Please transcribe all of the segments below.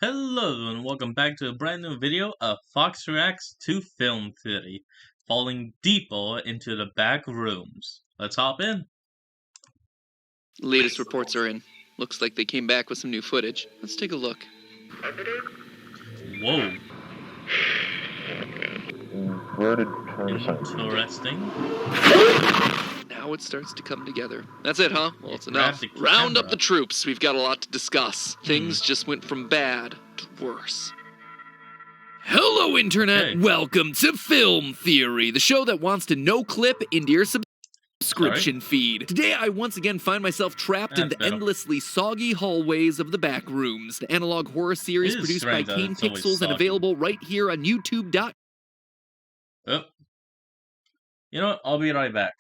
Hello and welcome back to a brand new video of Fox Reacts to Film Theory, falling deeper into the back rooms. Let's hop in. Latest reports are in. Looks like they came back with some new footage. Let's take a look. Whoa. Inverted person. Interesting. Now it starts to come together. That's it, huh? Well, it's enough. Graphic Round up camera. the troops. We've got a lot to discuss. Things just went from bad to worse. Hello, Internet! Okay. Welcome to Film Theory, the show that wants to no-clip into your subscription feed. Today, I once again find myself trapped in That's the better. endlessly soggy hallways of the Backrooms, the analog horror series It is produced by strange that Kane it's always Pixels and soggy. available right here on YouTube.com. Oh. You know what? I'll be right back.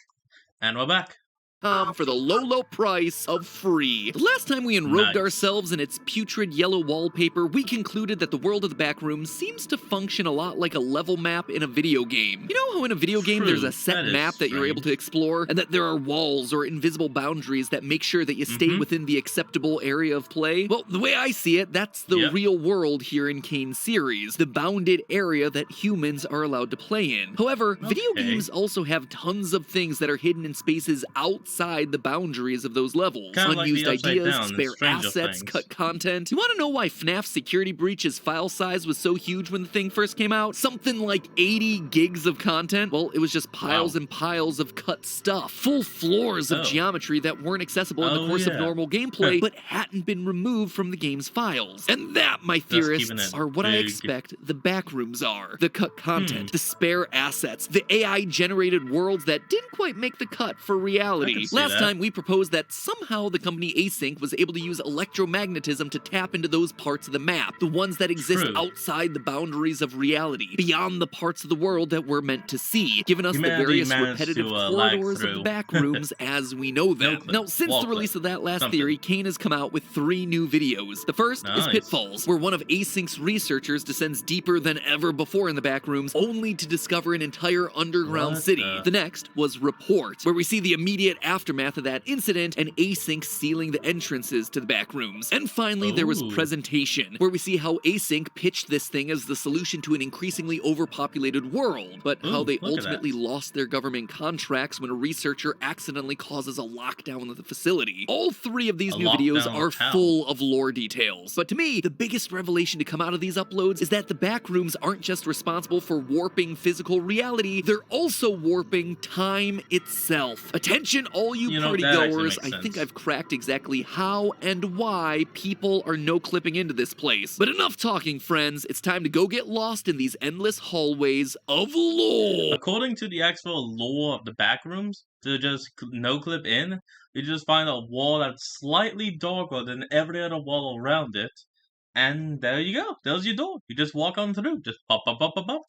And we're back. For the low price of free. The last time we enrobed Nice. ourselves in its putrid yellow wallpaper, we concluded that the world of the Backrooms seems to function a lot like a level map in a video game. You know how in a video game there's a True, set that is map that you're able to explore, and that there are walls or invisible boundaries that make sure that you stay within the acceptable area of play? Well, the way I see it, that's the Yep. real world here in Kane's series, the bounded area that humans are allowed to play in. However, video Okay. games also have tons of things that are hidden in spaces outside the boundaries of those levels. Kinda like Unused the Upside ideas, Down in spare Stranger assets, Things. cut content. You want to know why FNAF's Security Breach's file size was so huge when the thing first came out? Something like 80 gigs of content? Well, it was just piles and piles of cut stuff. Full floors of Oh. geometry that weren't accessible in the Oh, course of yeah. normal gameplay, but hadn't been removed from the game's files. And that, my keeping theorists, it are what I big. expect the Backrooms are. The cut content, the spare assets, the AI-generated worlds that didn't quite make the cut for reality. see Last that. time we proposed that somehow the company Async was able to use electromagnetism to tap into those parts of the map, the ones that exist True. outside the boundaries of reality, beyond the parts of the world that we're meant to see, giving us the Humanity various managed repetitive to, lag corridors of the through. Backrooms as we know them. clip, Now, since wall the clip, release of that last something. theory, Kane has come out with 3 new videos. The first is Nice. Pitfalls, where one of Async's researchers descends deeper than ever before in the Backrooms, only to discover an entire underground What city. the- The next was Report, where we see the immediate aftermath of that incident and Async sealing the entrances to the Backrooms. And finally, there was Ooh. Presentation, where we see how Async pitched this thing as the solution to an increasingly overpopulated world, but how Ooh, they look at that. ultimately lost their government contracts when a researcher accidentally causes a lockdown of the facility. All 3 of these A new videos lockdown are of how? full of lore details. But to me, the biggest revelation to come out of these uploads is that the Backrooms aren't just responsible for warping physical reality, they're also warping time itself. Attention, all you, You know, party that actually goers, makes I think sense. I've cracked exactly how and why people are no-clipping into this place. But enough talking, friends. It's time to go get lost in these endless hallways of lore. According to the actual lore of the Backrooms, to just no-clip in, you just find a wall that's slightly darker than every other wall around it, and there you go. There's your door. You just walk on through. Just pop, pop, pop, pop, pop.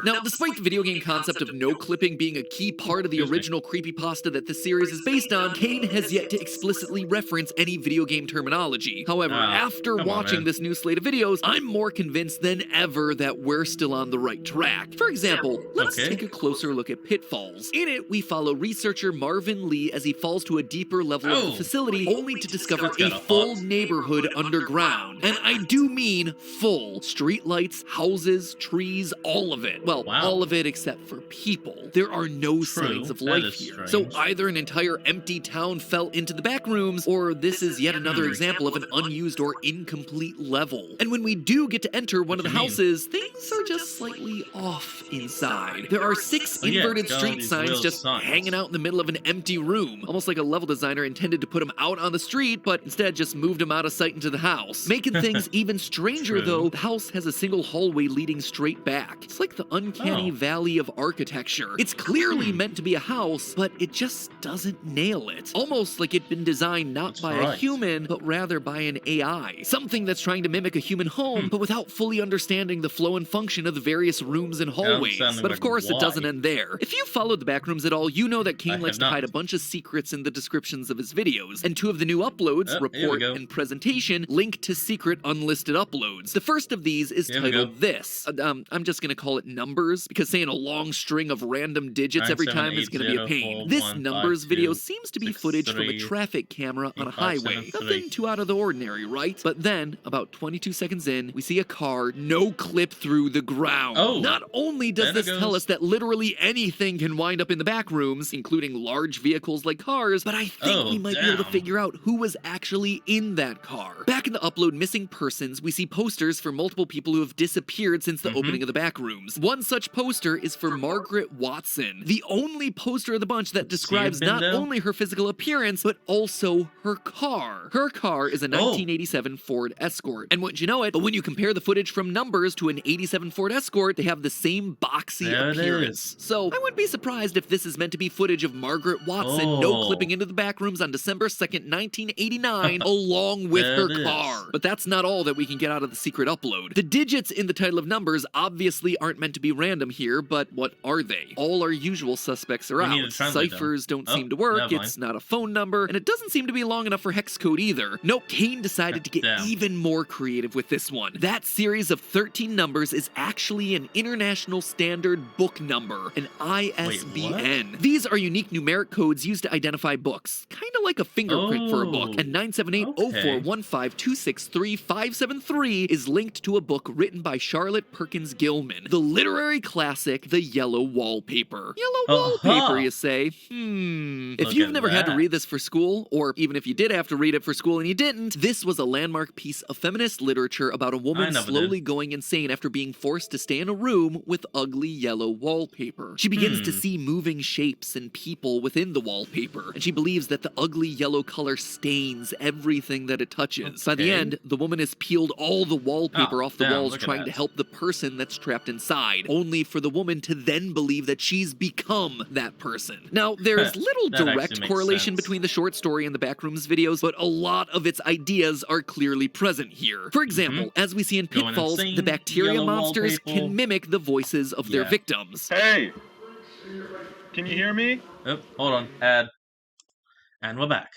Now, despite the video game concept of no-clipping being a key part of the Excuse me. original creepypasta that this series is based on, Kane has yet to explicitly reference any video game terminology. However, Ah, after come on, watching man. this new slate of videos, I'm more convinced than ever that we're still on the right track. For example, let's Okay. take a closer look at Pitfalls. In it, we follow researcher Marvin Lee as he falls to a deeper level of the Oh. facility, only to discover That's kinda a full hot. neighborhood underground. And I do mean full. Streetlights, houses, trees, all of it. Well, Wow. all of it except for people. There are no signs of that life is here. strange. So either an entire empty town fell into the Backrooms, or this is yet another example of an unused or incomplete level. And when we do get to enter one of the What you mean? houses, things are just slightly off inside. There are 6 Oh, yeah, inverted got all street these signs weird just signs. hanging out in the middle of an empty room. Almost like a level designer intended to put them out on the street, but instead just moved them out of sight into the house. Making things even stranger, True. though, the house has a single hallway leading straight back. It's like the uncanny Oh. valley of architecture. It's clearly meant to be a house, but it just doesn't nail it. Almost like it'd been designed not That's by a right. human, but rather by an AI. Something that's trying to mimic a human home, but without fully understanding the flow and function of the various rooms and hallways. sounding But of like course, it why? doesn't end there. If you followed the Backrooms at all, you know that I Kane have likes to not. hide a bunch of secrets in the descriptions of his videos, and 2 of the new uploads, Oh, here we Report go. and Presentation, link to secret unlisted uploads. The first of these is Here we titled go. This. I'm just gonna call call it numbers, because saying a long string of random digits every time is going to be a pain. This numbers video seems to be footage from a traffic camera on a highway. Nothing too out of the ordinary, right? But then, about 22 seconds in, we see a car no-clip through the ground. Oh, not only does this tell us that literally anything can wind up in the back rooms, including large vehicles like cars, but I think we might be able to figure out who was actually in that car. Back in the upload missing persons, we see posters for multiple people who have disappeared since the opening of the back rooms. One such poster is for Margaret Watson, the only poster of the bunch that describes not only her physical appearance, but also her car. Her car is a 1987 Ford Escort. And wouldn't you know it, but when you compare the footage from Numbers to an 87 Ford Escort, they have the same boxy appearance. So I wouldn't be surprised if this is meant to be footage of Margaret Watson no-clipping into the back rooms on December 2nd, 1989, along with her car. But that's not all that we can get out of the secret upload. The digits in the title of Numbers obviously aren't meant to be random here, but what are they? All our usual suspects are out. Ciphers don't seem to work, it's not a phone number, and it doesn't seem to be long enough for hex code either. Nope, Kane decided to get even more creative with this one. That series of 13 numbers is actually an International Standard Book Number, an ISBN. These are unique numeric codes used to identify books, kind of like a fingerprint for a book, and 978-0415263573 is linked to a book written by Charlotte Perkins Gilman, the literary classic, The Yellow Wallpaper. Yellow wallpaper, you say? If you've never had to read this for school, or even if you did have to read it for school and you didn't, this was a landmark piece of feminist literature about a woman slowly going insane after being forced to stay in a room with ugly yellow wallpaper. She begins to see moving shapes and people within the wallpaper, and she believes that the ugly yellow color stains everything that it touches. By the end, the woman has peeled all the wallpaper off the walls trying to help the person that's trapped inside, only for the woman to then believe that she's become that person. Now, there's little direct correlation between the short story and the Backrooms videos, but a lot of its ideas are clearly present here. For example, as we see in Pitfalls, the bacteria monsters can mimic the voices of their victims. Hey! Can you hear me? Oh, hold on. Ad. And we're back.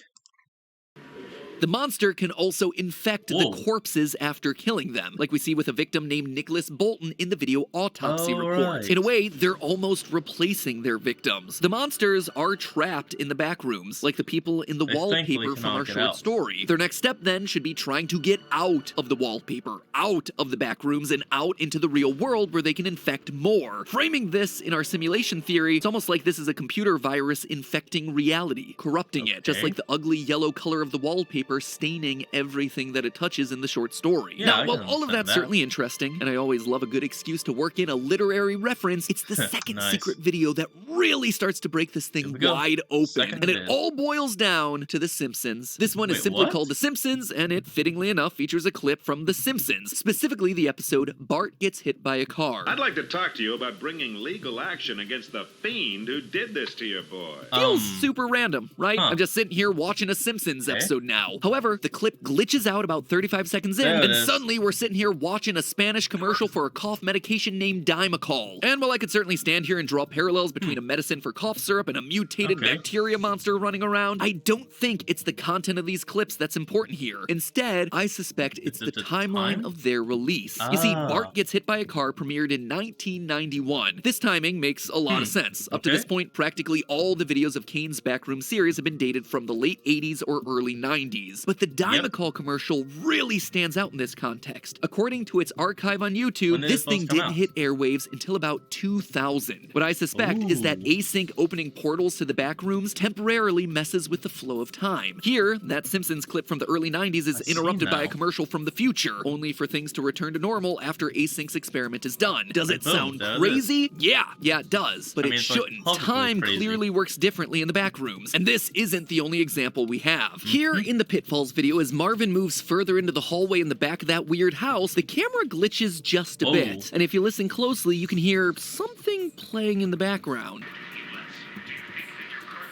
The monster can also infect the corpses after killing them, like we see with a victim named Nicholas Bolton in the video autopsy report. In a way, they're almost replacing their victims. The monsters are trapped in the back rooms, like the people in the wallpaper from our short story. Their next step then should be trying to get out of the wallpaper, out of the back rooms, and out into the real world where they can infect more. Framing this in our simulation theory, it's almost like this is a computer virus infecting reality, corrupting it, just like the ugly yellow color of the wallpaper staining everything that it touches in the short story. Now, while all of that's certainly interesting, and I always love a good excuse to work in a literary reference, it's the second secret video that really starts to break this thing wide open. And it all boils down to The Simpsons. This one is simply called The Simpsons, and it, fittingly enough, features a clip from The Simpsons, specifically the episode Bart Gets Hit by a Car. I'd like to talk to you about bringing legal action against the fiend who did this to your boy. Feels super random, right? I'm just sitting here watching a Simpsons episode now. However, the clip glitches out about 35 seconds in, and suddenly we're sitting here watching a Spanish commercial for a cough medication named Dimacol. And while I could certainly stand here and draw parallels between a medicine for cough syrup and a mutated bacteria monster running around, I don't think it's the content of these clips that's important here. Instead, I suspect it's the timeline of their release. You see, Bart Gets Hit by a Car premiered in 1991. This timing makes a lot of sense. Up to this point, practically all the videos of Kane's Backroom series have been dated from the late 80s or early 90s. But the Dimacol commercial really stands out in this context. According to its archive on YouTube, this thing didn't hit airwaves until about 2000. What I suspect is that async opening portals to the back rooms temporarily messes with the flow of time. Here, that Simpsons clip from the early 90s is interrupted by a commercial from the future, only for things to return to normal after async's experiment is done. Does it sound crazy? Yeah, it does. But it shouldn't. Time clearly works differently in the back rooms, and this isn't the only example we have. Here in the Pitfalls video, as Marvin moves further into the hallway in the back of that weird house, the camera glitches just a bit. And if you listen closely, you can hear something playing in the background.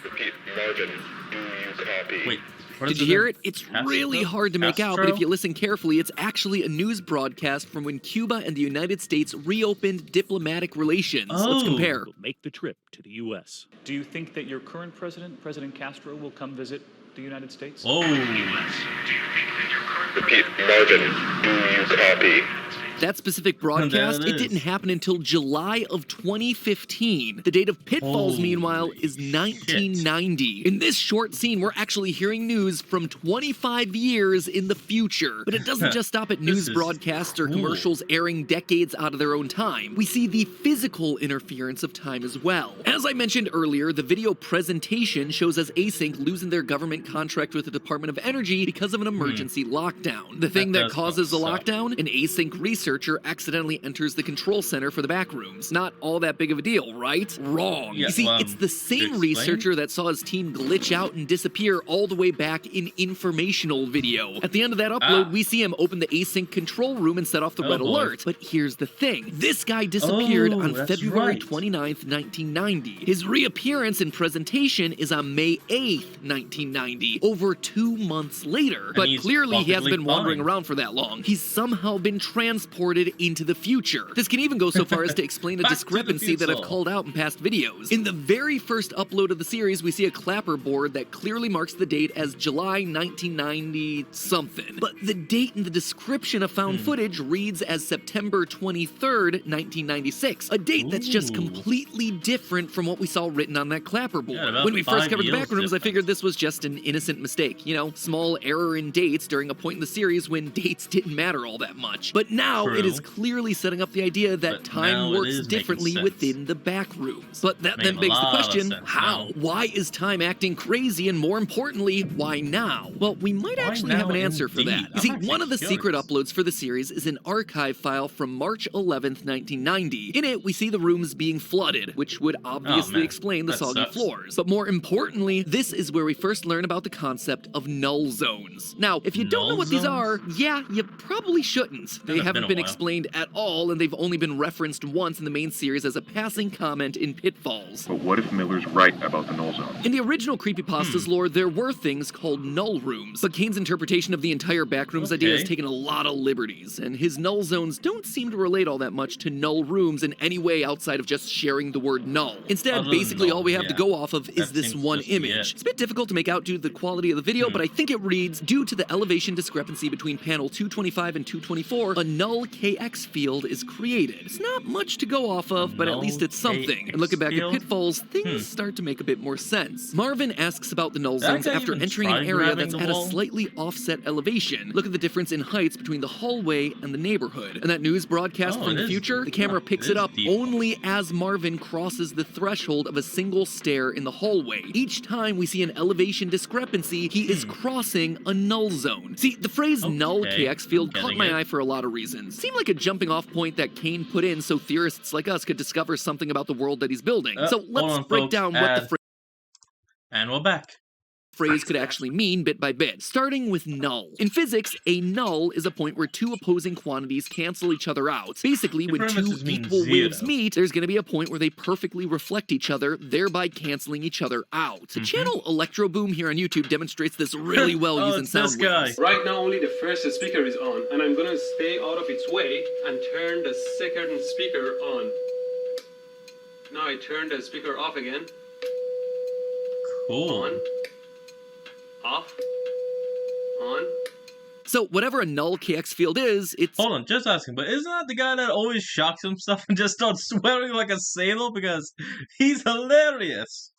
Repeat, Marvin, do you copy? Wait. Did you hear it? It's really hard to make out, but if you listen carefully, it's actually a news broadcast from when Cuba and the United States reopened diplomatic relations. Let's compare. Make the trip to the U.S. Do you think that your current president, President Castro, will come visit the United States? Repeat, Marvin, do you copy? That specific broadcast, There it it didn't is. happen until July of 2015. The date of Pitfalls, meanwhile, is 1990. In this short scene, we're actually hearing news from 25 years in the future. But it doesn't just stop at news broadcasts or commercials airing decades out of their own time. We see the physical interference of time as well. As I mentioned earlier, the video presentation shows us Async losing their government contract with the Department of Energy because of an emergency lockdown. The thing that causes the lockdown? An Async researcher accidentally enters the control center for the Backrooms. Not all that big of a deal, right? Wrong. Yeah, you see, well, it's the same researcher that saw his team glitch out and disappear all the way back in informational video. At the end of that upload, we see him open the Async control room and set off the red alert. But here's the thing. This guy disappeared on February 29th, 1990. His reappearance and presentation is on May 8th, 1990, over 2 months later. But clearly he hasn't been wandering around for that long. He's somehow been transported into the future. This can even go so far as to explain a discrepancy that I've called out in past videos. In the very first upload of the series, we see a clapper board that clearly marks the date as July 1990 something. But the date in the description of found footage reads as September 23rd, 1996. A date that's just completely different from what we saw written on that clapper board. When we first covered the Backrooms, I figured this was just an innocent mistake. You know, small error in dates during a point in the series when dates didn't matter all that much. But now it is clearly setting up the idea that time works differently within the Backrooms. But that then begs the question, how? Why is time acting crazy, and more importantly, why now? Well, we might actually have an answer for that. You see, one of the secret uploads for the series is an archive file from March 11th, 1990. In it, we see the rooms being flooded, which would obviously explain the soggy floors. But more importantly, this is where we first learn about the concept of null zones. Now, if you don't know what these are, yeah, you probably shouldn't. They haven't been explained at all, and they've only been referenced once in the main series as a passing comment in Pitfalls. But what if Miller's right about the null zone? In the original creepypasta's lore, there were things called null rooms, but Kane's interpretation of the entire Backrooms idea has taken a lot of liberties, and his null zones don't seem to relate all that much to null rooms in any way outside of just sharing the word null. Instead, basically all we have to go off of is this one image. It's a bit difficult to make out due to the quality of the video, but I think it reads, due to the elevation discrepancy between panel 225 and 224, a null KX field is created. It's not much to go off of, but at least it's something. And looking back at Pitfalls, things start to make a bit more sense. Marvin asks about the null zones after entering an area that's at a slightly offset elevation. Look at the difference in heights between the hallway and the neighborhood. And that news broadcast from the future, the camera picks it up only as Marvin crosses the threshold of a single stair in the hallway. Each time we see an elevation discrepancy, he is crossing a null zone. See, the phrase null KX field caught my eye for a lot of reasons. Seemed like a jumping off point that Kane put in so theorists like us could discover something about the world that he's building. So let's break down what the phrase... And we're back. Phrase could actually mean bit by bit, starting with null. In physics, a null is a point where two opposing quantities cancel each other out. Basically, when two equal waves meet, there's going to be a point where they perfectly reflect each other, thereby canceling each other out. The channel Electro Boom here on YouTube demonstrates this really well using sound waves. Right now, only the first speaker is on, and I'm gonna stay out of its way and turn the second speaker on. Now I turn the speaker off again. Cool. On. Off. On. So whatever a null KX field is, it's... Hold on, just asking, but isn't that the guy that always shocks himself and just starts swearing like a sailor? Because he's hilarious.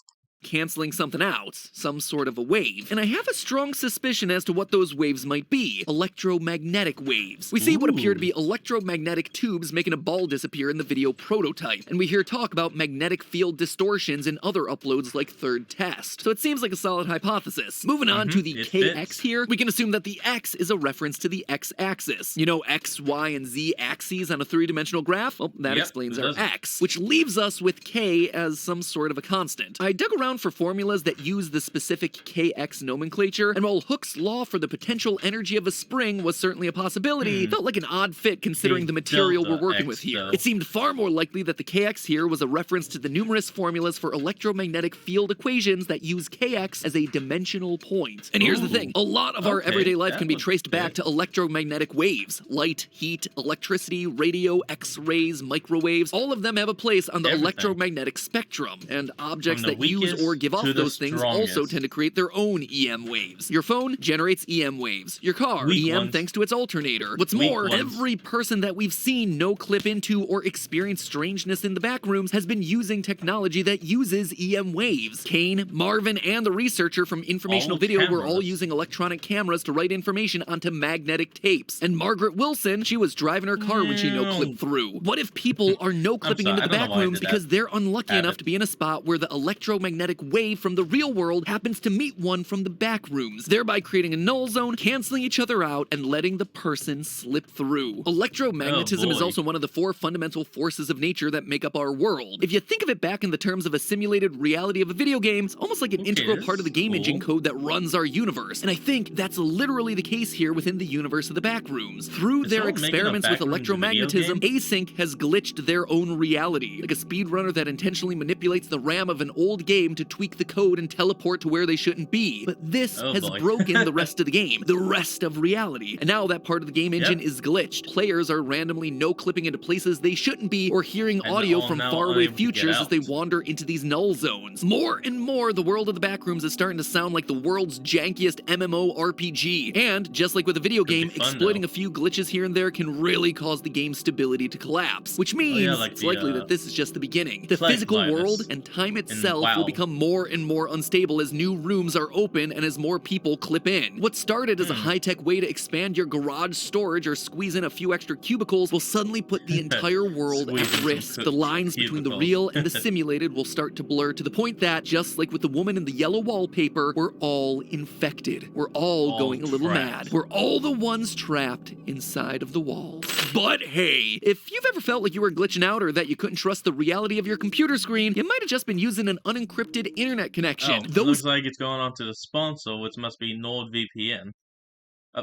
Canceling something out, some sort of a wave. And I have a strong suspicion as to what those waves might be. Electromagnetic waves. We see what appear to be electromagnetic tubes making a ball disappear in the video prototype. And we hear talk about magnetic field distortions in other uploads like Third Test. So it seems like a solid hypothesis. Moving on to the KX here, we can assume that the X is a reference to the X-axis. You know, X, Y, and Z axes on a three-dimensional graph? Well, that explains our X, which leaves us with K as some sort of a constant. I dug around for formulas that use the specific KX nomenclature, and while Hooke's law for the potential energy of a spring was certainly a possibility, it felt like an odd fit considering the material we're working with here. It seemed far more likely that the KX here was a reference to the numerous formulas for electromagnetic field equations that use KX as a dimensional point. And here's the thing, a lot of our everyday life can be traced back to electromagnetic waves. Light, heat, electricity, radio, X-rays, microwaves, all of them have a place on the electromagnetic spectrum, and objects that use or give off to the those things also strongest. tend to create their own EM waves. Your phone generates EM waves. Your car, Weak EM ones. thanks to its alternator. What's Weak more, ones. every person that we've seen no clip into or experience strangeness in the Backrooms has been using technology that uses EM waves. Kane, Marvin, and the researcher from Informational All Video were all cameras. using electronic cameras to write information onto magnetic tapes. And Margaret Wilson, she was driving her car when she no-clipped through. What if people are no-clipping sorry, into the I don't know why I Backrooms did that. because they're unlucky Habit. enough to be in a spot where the electromagnetic wave from the real world happens to meet one from the Backrooms, thereby creating a null zone, canceling each other out, and letting the person slip through. Electromagnetism is boy. also one of the 4 fundamental forces of nature that make up our world. If you think of it back in the terms of a simulated reality of a video game, it's almost like an integral part of the game engine code that runs our universe. And I think that's literally the case here within the universe of the Backrooms. Through Is their someone making a experiments with Backrooms video electromagnetism, game? Async has glitched their own reality, like a speedrunner that intentionally manipulates the RAM of an old game to tweak the code and teleport to where they shouldn't be. But this Oh, has boy. broken the rest of the game, the rest of reality. And now that part of the game engine is glitched. Players are randomly no-clipping into places they shouldn't be or hearing And audio all from now faraway unable to get futures as they out. wander into these null zones. More and more, the world of the Backrooms is starting to sound like the world's jankiest MMORPG. And just like with a video Could be game, fun, exploiting though. a few glitches here and there can really cause the game's stability to collapse. Which means like it's the, likely that this is just the beginning. The plague physical virus world and time itself WoW. will become more and more unstable as new rooms are open and as more people clip in. What started as a high-tech way to expand your garage storage or squeeze in a few extra cubicles will suddenly put the entire world Squeeze in at some risk. The lines between the cubicles. real and the simulated will start to blur to the point that, just like with the woman in the yellow wallpaper, we're all infected. We're all going a little trapped. mad. We're all the ones trapped inside of the walls. But hey, if you've ever felt like you were glitching out or that you couldn't trust the reality of your computer screen, you might have just been using an unencrypted internet connection. Oh, looks like it's going on to the sponsor, which must be NordVPN.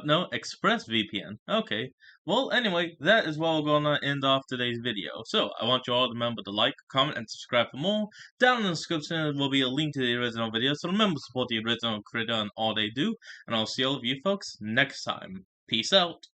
No, ExpressVPN. Okay. Well, anyway, that is where we're gonna end off today's video. So, I want you all to remember to like, comment, and subscribe for more. Down in the description will be a link to the original video, so remember to support the original creator and all they do. And I'll see all of you folks next time. Peace out.